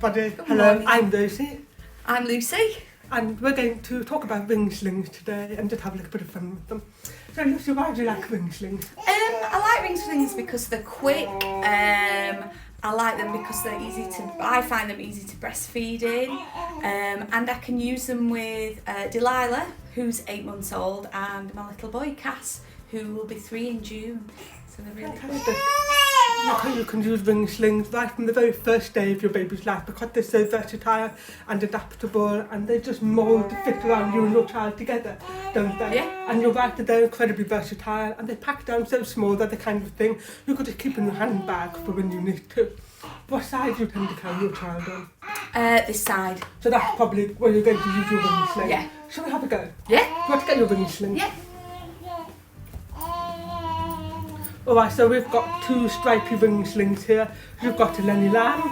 everybody. Good Hello, morning. I'm Rosie. I'm Lucy. And we're going to talk about ringslings today and just have a little bit of fun with them. So Lucy, why do you like ringslings? I like ringslings because they're quick. I like them because they're I find them easy to breastfeed in. And I can use them with Delilah, who's 8 months old, and my little boy Cass, who will be 3 in June. So they're really Fantastic. You can use ringslings right from the very first day of your baby's life because they're so versatile and adaptable, and they just mould to fit around you and your child together, don't they? Yeah. And you're right that they're incredibly versatile, and they pack down so small that the kind of thing you could just keep in your handbag for when you need to. What side do you tend to carry your child on? This side. So that's probably where you're going to use your ringsling. Yeah. Shall we have a go? Yeah. Do you want to get your ringsling? Yeah. Alright, so we've got 2 stripy ringslings here. You've got a Lenny Lamb,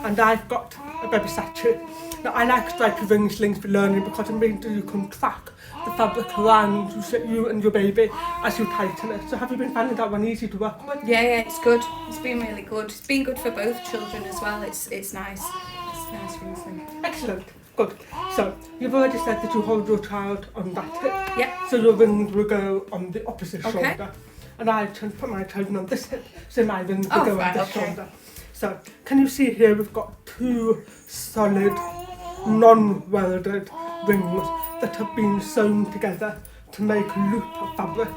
and I've got a Baby Satchel. Now I like stripy ringslings for learning because it means that you can track the fabric around you and your baby as you tighten it. So have you been finding that one easy to work with? Yeah, it's good. It's been really good. It's been good for both children as well. It's nice. It's a nice ringsling. Excellent, good. So you've already said that you hold your child on that hip. Yeah. So your rings will go on the opposite Okay. shoulder. And I tend to put my children on this hip, so my rings will Oh, go right, on this okay. shoulder. So, can you see here we've got 2 solid, non-welded rings that have been sewn together to make a loop of fabric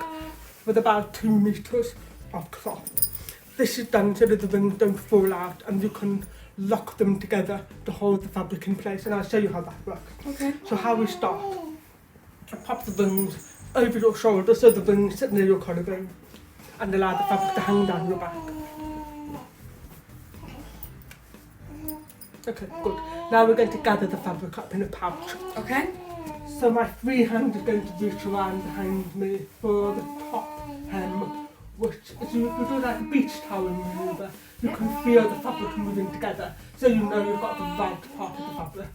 with about 2 metres of cloth. This is done so that the rings don't fall out and you can lock them together to hold the fabric in place, and I'll show you how that works. Okay. So how we start, I pop the rings over your shoulder so the rings sit near your collarbone and allow the fabric to hang down your back. Okay, good. Now we're going to gather the fabric up in a pouch. Okay. So my free hand is going to reach around behind me for the top hem, which if you do like a beach towel maneuver, you can feel the fabric moving together, so you know you've got the right part of the fabric.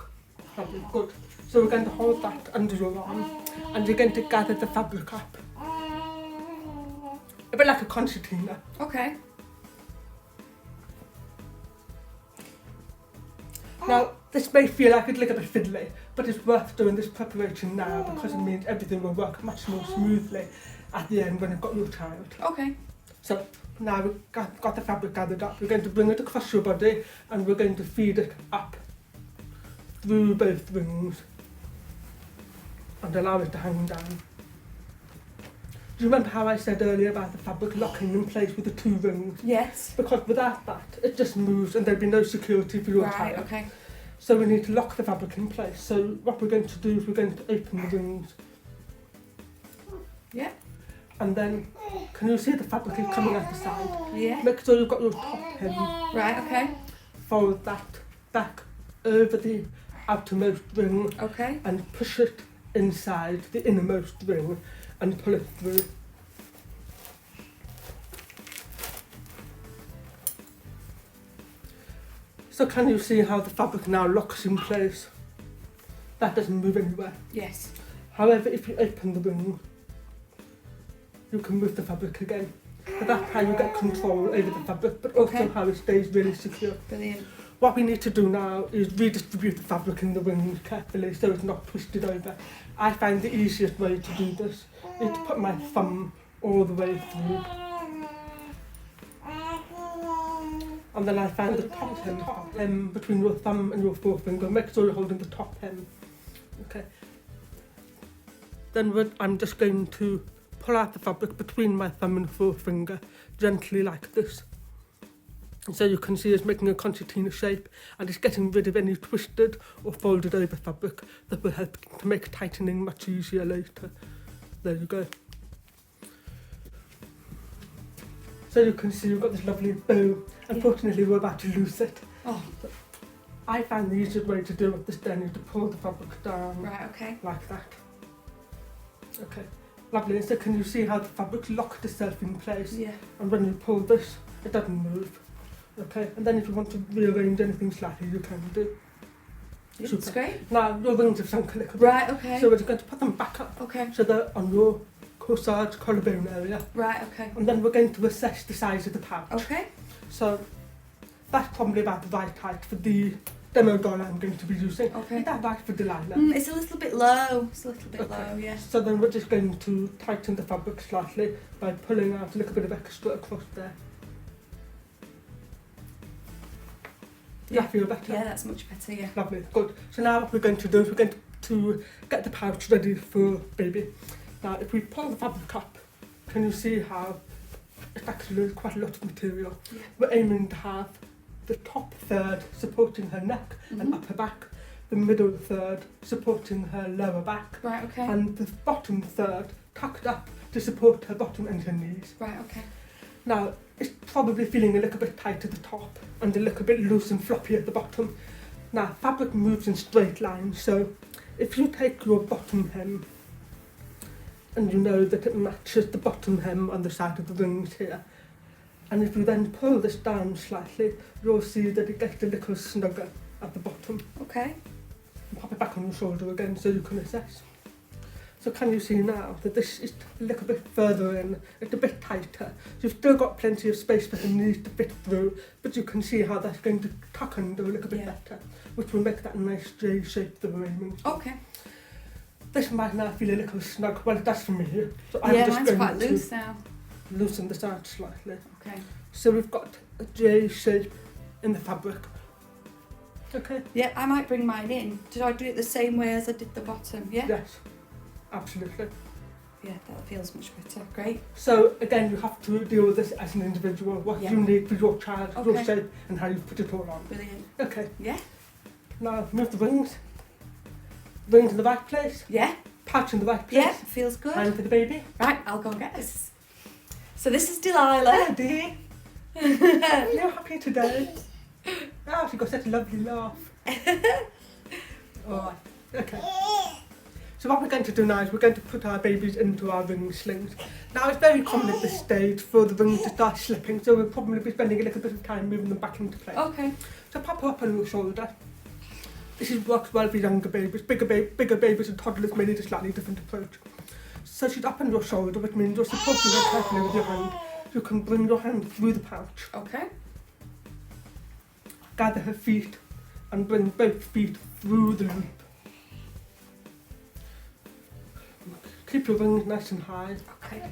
Lovely, good. So we're going to hold that under your arm, and you're going to gather the fabric up. A bit like a concertina. Okay. Now, this may feel like a little bit fiddly, but it's worth doing this preparation now because it means everything will work much more smoothly at the end when you've got your child. Okay. So, now we've got the fabric gathered up, we're going to bring it across your body and we're going to feed it up through both rings and allow it to hang down. Do you remember how I said earlier about the fabric locking in place with the 2 rings? Yes. Because without that, it just moves and there'd be no security for your Right. child. Okay. So we need to lock the fabric in place. So what we're going to do is we're going to open the rings. Yeah. And then, can you see the fabric is coming out the side? Yeah. Make sure you've got your top hem. Right. Okay. Fold that back over the outermost ring Okay. and push it inside the innermost ring and pull it through. So can you see how the fabric now locks in place? That doesn't move anywhere. Yes. However, if you open the ring, you can move the fabric again. So that's how you get control over the fabric, but also Okay. how it stays really secure. Brilliant. What we need to do now is redistribute the fabric in the rings carefully so it's not twisted over. I find the easiest way to do this is to put my thumb all the way through. And then I find the top hem between your thumb and your forefinger. Make sure you're holding the top hem. Okay. Then I'm just going to pull out the fabric between my thumb and forefinger, gently like this. And so you can see it's making a concertina shape and it's getting rid of any twisted or folded over fabric that will help to make tightening much easier later. There you go. So you can see we've got this lovely bow. Unfortunately, we're about to lose it. Oh. I find the easiest way to do it this then is to pull the fabric down Right. Okay. like that. Okay, lovely. So can you see how the fabric's locked itself in place? Yeah. And when you pull this, it doesn't move. Okay, and then if you want to rearrange anything slightly, you can do. It's Super. great. Now, your rings have sunk a little bit. Right. Okay. So we're just going to put them back up Okay. so they're on your corsage collarbone area. Right. Okay. And then we're going to assess the size of the pouch. Okay. So that's probably about the right height for the demo doll I'm going to be using. Okay. Is that right for Delilah? It's a little bit low. It's a little bit low, yeah. So then we're just going to tighten the fabric slightly by pulling out a little bit of extra across there. Does that feel better? Yeah, that's much better, yeah. Lovely, good. So now what we're going to do is we're going to get the pouch ready for baby. Now if we pull the fabric up, can you see how it's actually quite a lot of material? Yeah. We're aiming to have the top third supporting her neck and upper back, the middle third supporting her lower back, Right, okay. and the bottom third tucked up to support her bottom and her knees. Right, okay. Now, it's probably feeling a little bit tight at the top and a little bit loose and floppy at the bottom. Now, fabric moves in straight lines, so if you take your bottom hem and you know that it matches the bottom hem on the side of the rings here, and if you then pull this down slightly, you'll see that it gets a little snugger at the bottom. Okay. And pop it back on your shoulder again so you can assess. So can you see now that this is a little bit further in, it's a bit tighter. You've still got plenty of space for the knees to fit through, but you can see how that's going to tuck under a little bit better, which will make that nice J shape that we're aiming for. Okay. This might now feel a little snug, well it does for me. So Yeah, mine's quite loose now. Loosen this out slightly. Okay. So we've got a J shape in the fabric. Okay? Yeah, I might bring mine in. Did I do it the same way as I did the bottom? Yeah? Yes, absolutely. Yeah, that feels much better. Great. So again, you have to deal with this as an individual, what you need for your child, your shape, and how you put it all on. Brilliant. Okay. Yeah? Now move the rings. Rings in the right place. Yeah? Pouch in the right place. Yeah, feels good. Time for the baby. Right, I'll go and get this. So this is Delilah. Daddy. You're happy today. Oh, she got such a lovely laugh. Alright, okay. So what we're going to do now is we're going to put our babies into our ringslings. Now it's very common at this stage for the rings to start slipping, so we'll probably be spending a little bit of time moving them back into place. Okay. So pop her up on your shoulder. This works well for younger babies. Bigger babies and toddlers may need a slightly different approach. So she's up on your shoulder, which means you're supporting her carefully with your hand. You can bring your hand through the pouch. Okay. Gather her feet and bring both feet through the loop. Keep your wings nice and high. Okay.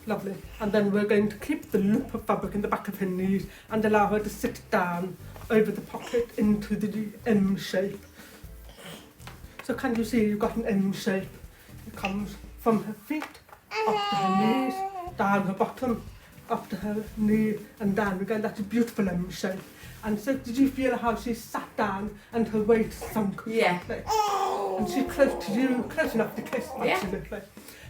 Lovely. And then we're going to keep the loop of fabric in the back of her knees and allow her to sit down over the pocket into the M shape. So can you see you've got an M shape? It comes from her feet, up to her knees, down her bottom, up to her knee and down again. That's a beautiful M shape. And so did you feel how she sat down and her weight sunk? Yeah. Slightly? And she's close to you, close enough to kiss, absolutely.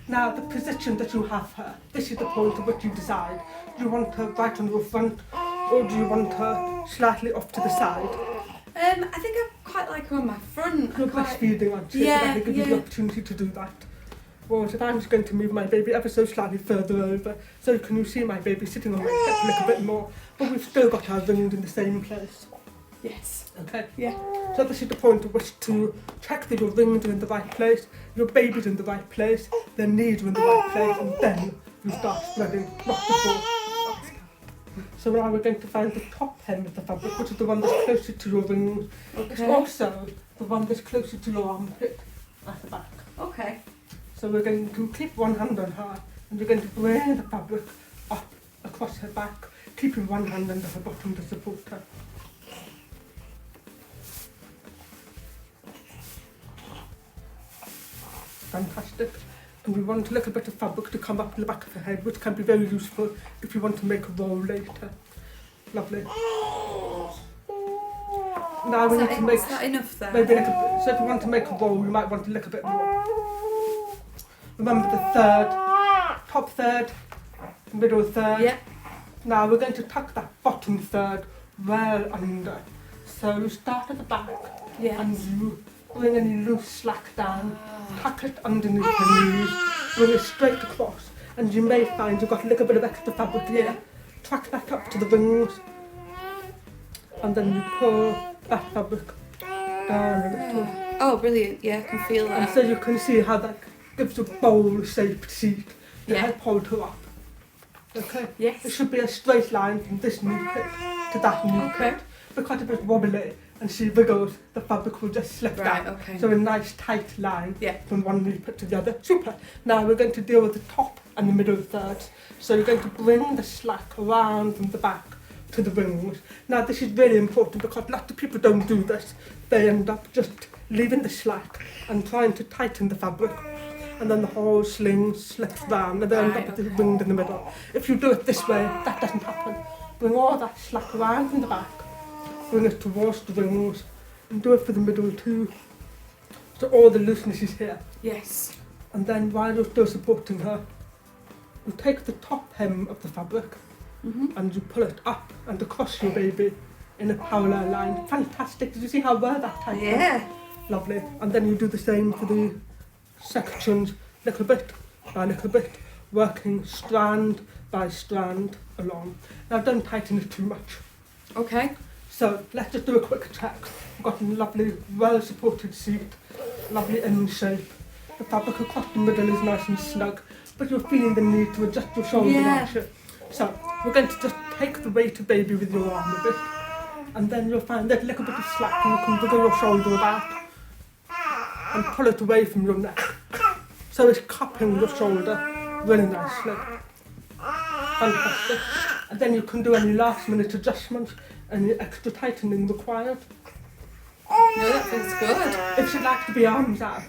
Now the position that you have her, this is the point at which you decide. Do you want her right on your front or do you want her slightly off to the side? I think I quite like her on my front. You're breastfeeding, aren't you? Yeah, So that will give you the opportunity to do that. Whereas if I'm just going to move my baby ever so slightly further over, so can you see my baby sitting on my hip a little bit more, but we've still got our rings in the same place. Yes. Okay? Yeah. So this is the point at which to check that your rings are in the right place, your baby's in the right place, their knees are in the right place, and then you start spreading, not before. So now we're going to find the top hem of the fabric, which is the one that's closer to your rings. Okay. It's also the one that's closer to your armpit at the back. Okay. So we're going to keep one hand on her, and we're going to bring the fabric up across her back, keeping one hand under her bottom to support her. Fantastic. And we want a little bit of fabric to come up to the back of her head, which can be very useful if you want to make a roll later. Lovely. Now we need to make... Is that enough there? Maybe a little bit. So if you want to make a roll, you might want a little bit more. Remember the third, top third, middle third. Yeah. Now we're going to tuck that bottom third well under. So you start at the back and you bring any loose slack down, tuck it underneath the knees, bring it straight across, and you may find you've got a little bit of extra fabric here. Tuck that up to the rings, and then you pull that fabric down a little. Oh, brilliant. Yeah, I can feel that. And so you can see how that gives a bowl-shaped seat to Yeah. help hold her up. Okay? Yes. It should be a straight line from this new pit to that new Okay. pit. Because if it's wobbly and she wiggles, the fabric will just slip Right, down. okay. So a nice tight line Yeah. from one new pit to the other. Super. Now we're going to deal with the top and the middle thirds. So you're going to bring the slack around from the back to the rings. Now this is really important because lots of people don't do this. They end up just leaving the slack and trying to tighten the fabric. And then the whole sling slips down and they end up with the ring in the middle. If you do it this way, that doesn't happen. Bring all that slack around from the back, bring it towards the rings, and do it for the middle too. So all the looseness is here. Yes. And then while you're still supporting her, you take the top hem of the fabric and you pull it up and across your baby in a parallel line. Fantastic. Did you see how well that tightened? Yeah. Lovely. And then you do the same for the sections, little bit by little bit, working strand by strand along. Now don't tighten it too much. Okay. So let's just do a quick check. We've got a lovely, well supported seat, lovely end shape. The fabric across the middle is nice and snug, but you're feeling the need to adjust your shoulder, Yeah. aren't you? So we're going to just take the weight of baby with your arm a bit, and then you'll find that little bit of slack and you can wiggle your shoulder about and pull it away from your neck. So it's cupping your shoulder really nicely. Fantastic. And then you can do any last minute adjustments, any extra tightening required. No, that feels good. If she'd like to be arms out,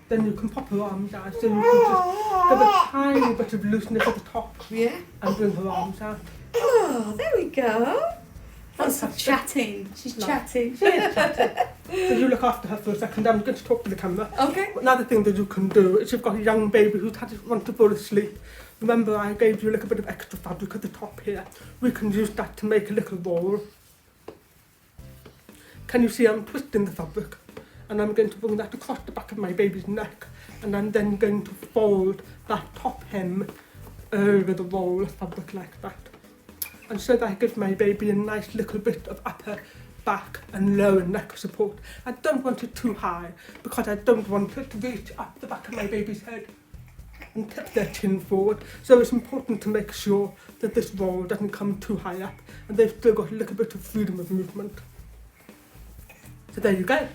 then you can pop her arms out. So you can just give a tiny bit of looseness at the top Yeah. and bring her arms out. Oh, there we go. That's Fantastic. chatting. She's Love. chatting. She is chatting. So you look after her for a second. I'm going to talk to the camera. Okay. Another thing that you can do is you've got a young baby who's want to fall asleep. Remember I gave you a little bit of extra fabric at the top here. We can use that to make a little ball. Can you see I'm twisting the fabric? And I'm going to bring that across the back of my baby's neck. And I'm then going to fold that top hem over the roll of fabric like that. And so that gives my baby a nice little bit of upper back and lower neck support. I don't want it too high because I don't want it to reach up the back of my baby's head and tip their chin forward. So it's important to make sure that this roll doesn't come too high up and they've still got a little bit of freedom of movement. So there you go.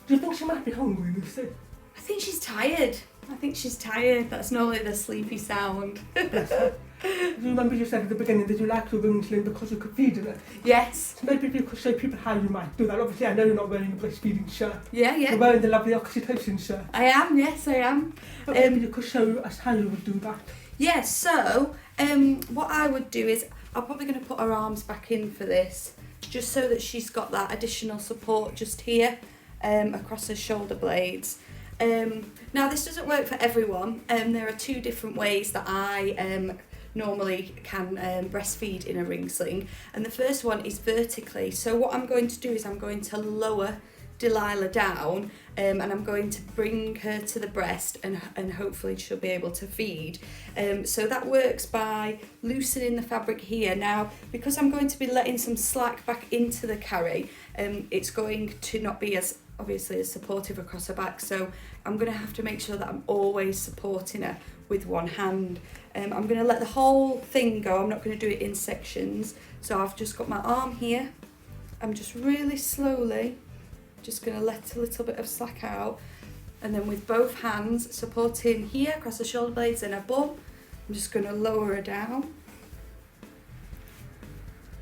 Do you think she might be hungry, Lucy? I think she's tired. That's normally the sleepy sound. Bless her. Do you remember you said at the beginning that you liked your ringsling because you could feed in it? Yes. So maybe if you could show people how you might do that. Obviously I know you're not wearing a breastfeeding shirt. Yeah, You're yeah. wearing the lovely oxytocin shirt. I am, yes, I am. But maybe you could show us how you would do that. Yeah, so what I would do is I'm probably going to put her arms back in for this, just so that she's got that additional support just here across her shoulder blades. Now this doesn't work for everyone. There are two different ways that I normally can breastfeed in a ring sling, and the first one is vertically. So what I'm going to do is I'm going to lower Delilah down and I'm going to bring her to the breast and hopefully she'll be able to feed. So that works by loosening the fabric here. Now because I'm going to be letting some slack back into the carry, it's going to not be as obviously as supportive across her back, so I'm going to have to make sure that I'm always supporting her with one hand. I'm going to let the whole thing go. I'm not going to do it in sections. So I've just got my arm here. I'm just really slowly just going to let a little bit of slack out, and then with both hands supporting here across the shoulder blades and her bum, I'm just going to lower her down.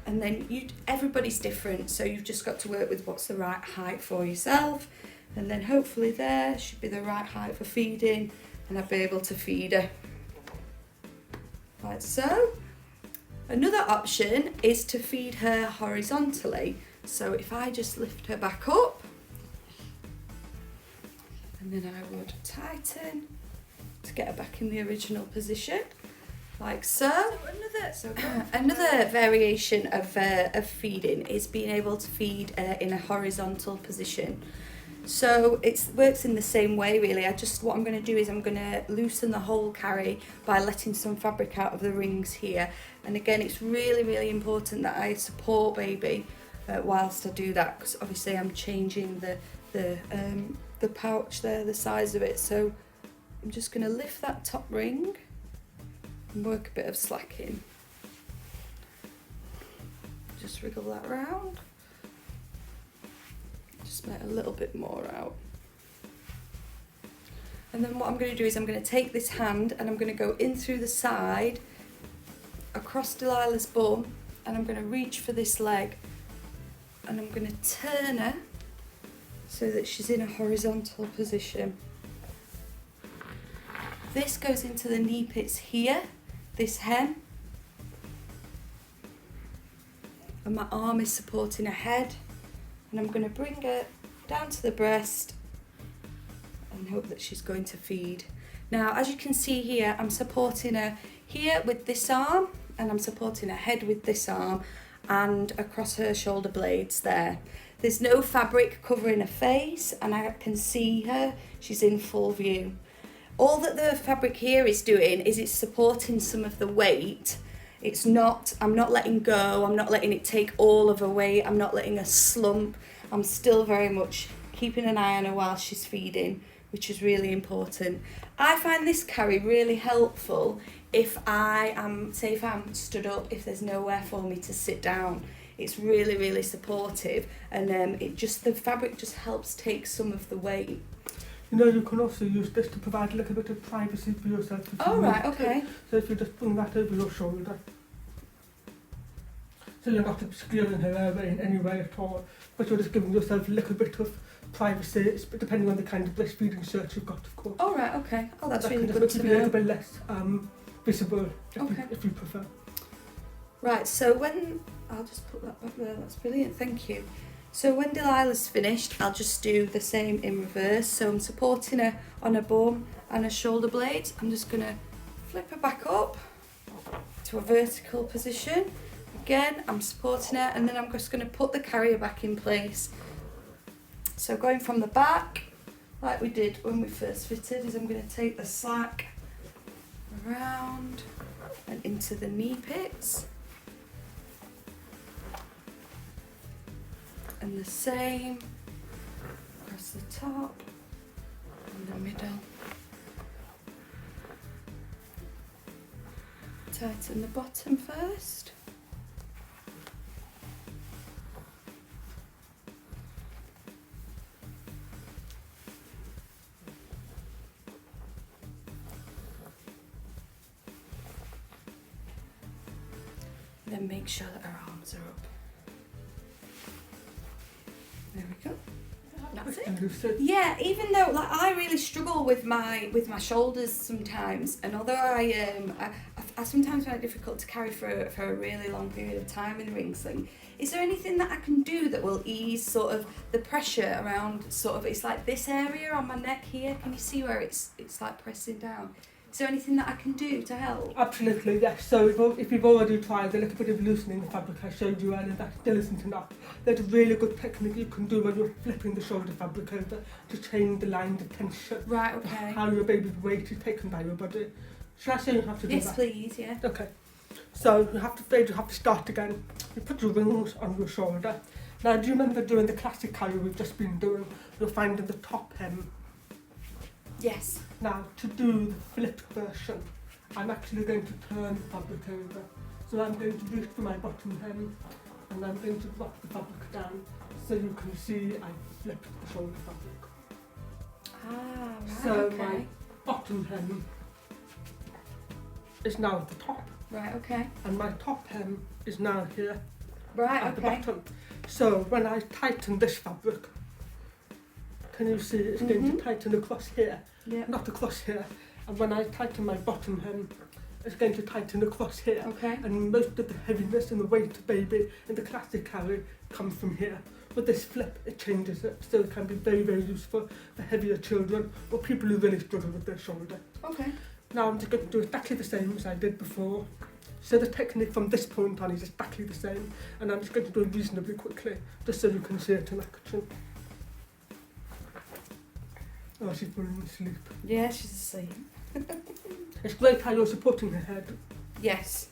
And then everybody's different, so you've just got to work with what's the right height for yourself, and then hopefully there should be the right height for feeding, and I'll be able to feed her like so. Another option is to feed her horizontally. So if I just lift her back up, and then I would tighten to get her back in the original position, like so. Another variation of feeding is being able to feed in a horizontal position. So it works in the same way really. What I'm going to do is I'm going to loosen the whole carry by letting some fabric out of the rings here. And again, it's really, really important that I support baby whilst I do that, because obviously I'm changing the pouch there, the size of it. So I'm just going to lift that top ring and work a bit of slack in. Just wriggle that round. Just let a little bit more out. And then what I'm going to do is I'm going to take this hand and I'm going to go in through the side, across Delilah's bum, and I'm going to reach for this leg and I'm going to turn her so that she's in a horizontal position. This goes into the knee pits here, this hem, and my arm is supporting her head, and I'm going to bring her down to the breast and hope that she's going to feed. Now, as you can see here, I'm supporting her here with this arm, and I'm supporting her head with this arm, and across her shoulder blades there. There's no fabric covering her face, and I can see her, she's in full view. All that the fabric here is doing is it's supporting some of the weight. It's not, I'm not letting go, I'm not letting it take all of her weight, I'm not letting her slump. I'm still very much keeping an eye on her while she's feeding, which is really important. I find this carry really helpful if I am, say if I'm stood up, if there's nowhere for me to sit down. It's really, really supportive, and the fabric just helps take some of the weight. You know, you can also use this to provide a little bit of privacy for yourself. Oh, right, okay. So if you just bring that over your shoulder, so you're not obscuring her airway in any way at all, but you're just giving yourself a little bit of privacy, depending on the kind of breastfeeding shirt you've got, of course. Oh, right, okay. Oh, that's that really can good just to make it a know. little bit less visible, Okay. if you prefer. Right, so when, I'll just put that back there, that's brilliant, thank you. So when Delilah's finished, I'll just do the same in reverse. So I'm supporting her on her bum and her shoulder blades. I'm just going to flip her back up to a vertical position. Again, I'm supporting her, and then I'm just going to put the carrier back in place. So going from the back, like we did when we first fitted, is I'm going to take the slack around and into the knee pits. And the same across the top and the middle. Tighten the bottom first. Then make sure that our arms are up. There we go. That's it. Yeah, even though like I really struggle with my shoulders sometimes, and although I sometimes find it difficult to carry for a really long period of time in ringsling, is there anything that I can do that will ease sort of the pressure around sort of, it's like this area on my neck here, can you see where it's like pressing down? Is there anything that I can do to help? Absolutely, yes. So if you've already tried a little bit of loosening the fabric I showed you earlier, that still isn't enough. There's a really good technique you can do when you're flipping the shoulder fabric over to change the lines of tension. Right, okay. How your baby's weight is taken by your body. Shall I show you how to do that? Yes, please, yeah. Okay. So you have to start again. You put your rings on your shoulder. Now, do you remember doing the classic carry we've just been doing? You'll find in the top hem. Yes. Now, to do the flipped version, I'm actually going to turn the fabric over. So I'm going to reach for my bottom hem, and I'm going to drop the fabric down so you can see I flipped the shoulder fabric. Ah, right, So okay. my bottom hem is now at the top. Right, okay. And my top hem is now here Right, at the okay. bottom. So when I tighten this fabric, can you see it's going to tighten across here? Yeah. Not across here. And when I tighten my bottom hem, it's going to tighten across here. Okay. And most of the heaviness and the weight of baby in the classic carry comes from here. With this flip, it changes it, so it can be very, very useful for heavier children or people who really struggle with their shoulder. Okay. Now I'm just going to do exactly the same as I did before. So the technique from this point on is exactly the same, and I'm just going to do it reasonably quickly, just so you can see it in action. Oh, she's falling asleep. Yeah, she's asleep. It's great how you're supporting her head. Yes.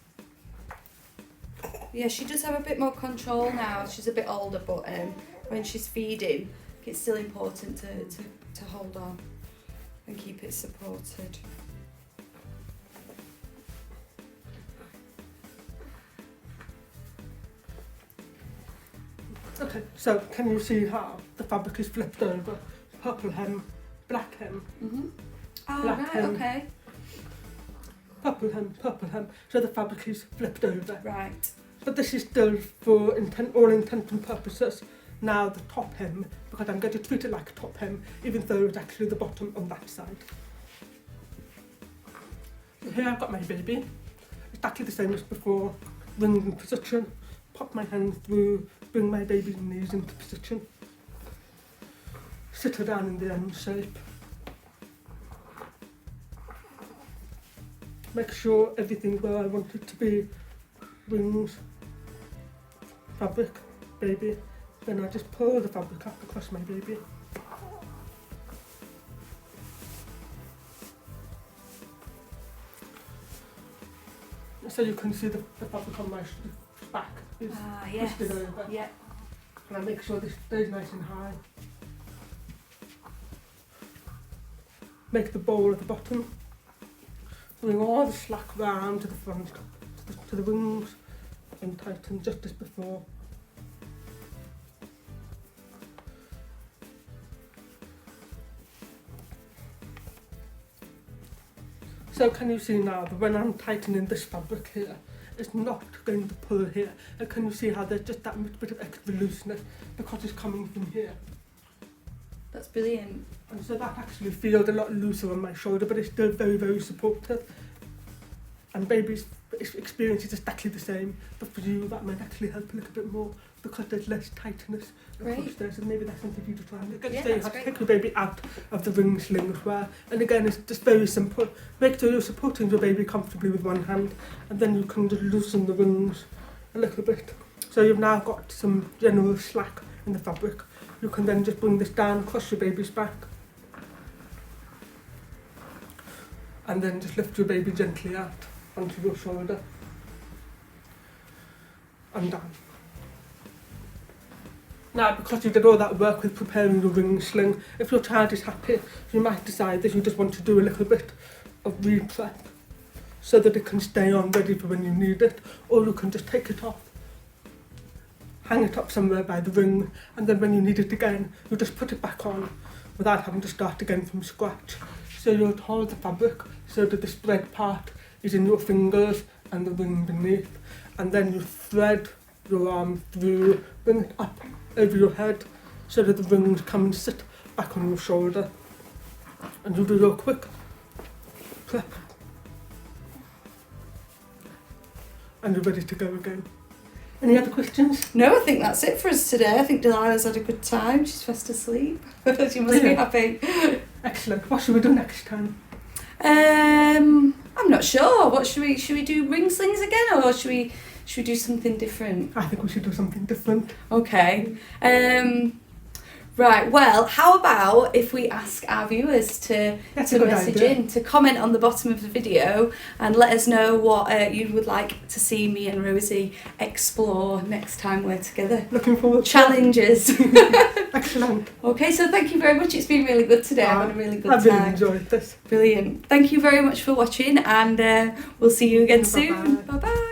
Yeah, she does have a bit more control now. She's a bit older, but when she's feeding, it's still important to hold on and keep it supported. Okay, so can you see how the fabric is flipped over? Purple hem, black hem, Oh, black right, hem, okay. purple hem. So the fabric is flipped over. Right. But this is still for all intent and purposes. Now the top hem, because I'm going to treat it like a top hem, even though it's actually the bottom on that side. So here I've got my baby. Exactly the same as before. Ring in position, pop my hand through, bring my baby's knees into position. Sit her down in the M shape. Make sure everything's where I want it to be. Rings, fabric, baby. Then I just pull the fabric up across my baby. So you can see the fabric on my back is yes. twisted over. Yeah. And I make sure this stays nice and high. Make the bowl at the bottom. Bring all the slack round to the front, to the wings, and tighten just as before. So can you see now that when I'm tightening this fabric here, it's not going to pull here. And can you see how there's just that much bit of extra looseness because it's coming from here? That's brilliant. And so that actually feels a lot looser on my shoulder, but it's still very, very supportive. And baby's experience is exactly the same, but for you that might actually help a little bit more because there's less tightness across there, so maybe that's something for you to try. And again, Yeah, so you have to take your baby out of the ring sling as well. And again, it's just very simple. Make sure you're supporting your baby comfortably with one hand, and then you can just loosen the rings a little bit. So you've now got some general slack in the fabric. You can then just bring this down across your baby's back. And then just lift your baby gently out onto your shoulder. And down. Now, because you did all that work with preparing the ring sling, if your child is happy, you might decide that you just want to do a little bit of re-prep so that it can stay on ready for when you need it, or you can just take it off, hang it up somewhere by the ring, and then when you need it again, you just put it back on without having to start again from scratch. So you'll hold the fabric so that the spread part is in your fingers and the ring beneath, and then you thread your arm through, bring it up over your head so that the rings come and sit back on your shoulder, and you do your quick prep and you're ready to go again. Any other questions? No, I think that's it for us today. I think Delilah's had a good time. She's fast asleep. She must be happy. Excellent. What should we do next time? I'm not sure. What should we do? Ringslings again, or should we do something different? I think we should do something different. Okay. Right, well, how about if we ask our viewers to message in, to comment on the bottom of the video and let us know what you would like to see me and Rosie explore next time we're together. Looking forward to challenges. Excellent. Okay, so thank you very much. It's been really good today. I've had a really good time. I've really enjoyed this. Brilliant. Thank you very much for watching, and we'll see you again soon. Bye-bye. Bye-bye.